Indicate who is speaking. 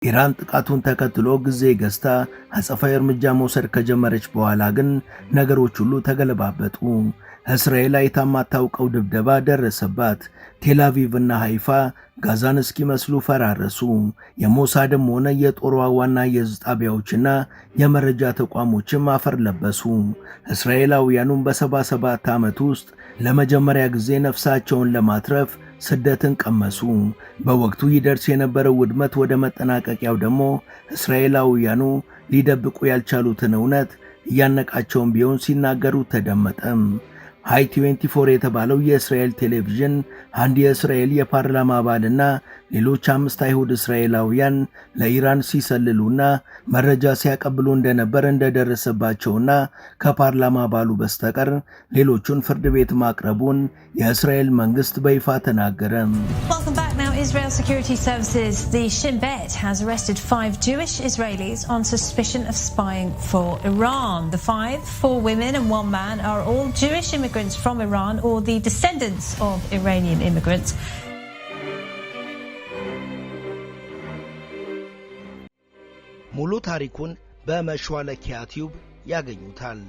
Speaker 1: ኢራን ጥቃቱን ተከትሎ ጊዜ ገዝታ አጸፋዊ እርምጃ መውሰድ ከጀመረች በኋላ ግን ነገሮች ሁሉ ተገለባበጡ። እስራኤል አይታ የማታውቀው ድብደባ ደረሰባት። ቴል አቪቭ እና ሃይፋ ጋዛን እስኪመስሉ ፈራረሱ። የሞሳድም ሆነ የጦር ዋና የእዝ ጣቢያዎችና የመረጃ ተቋሞችም አፈር ለበሱ። እስራኤላውያኑም በ77 ዓመት ውስጥ ለመጀመሪያ ጊዜ ነፍሳቸውን ለማትረፍ ስደትን ቀመሱ። በወቅቱ ይደርስ የነበረው ውድመት ወደ መጠናቀቂያው ደግሞ እስራኤላውያኑ ሊደብቁ ያልቻሉትን እውነት እያነቃቸውን ቢሆን ሲናገሩ ተደመጠም። ሃይ 24 የተባለው የእስራኤል ቴሌቪዥን አንድ የእስራኤል የፓርላማ አባልና ሌሎች 5 አይሁድ እስራኤላውያን ለኢራን ሲሰልሉና መረጃ ሲያቀብሉ እንደነበር እንደደረሰባቸውና ከፓርላማ አባሉ በስተቀር ሌሎቹን ፍርድ ቤት ማቅረቡን የእስራኤል መንግስት በይፋ ተናገረ።
Speaker 2: Israel Security Services, the Shin Bet, has arrested 5 Jewish Israelis on suspicion of spying for Iran. The 5, 4 women and 1 man, are all Jewish immigrants from Iran or the descendants of Iranian immigrants.
Speaker 3: ሙሉ ታሪኩን በመሿለኪያ ቲዩብ ያገኙታል።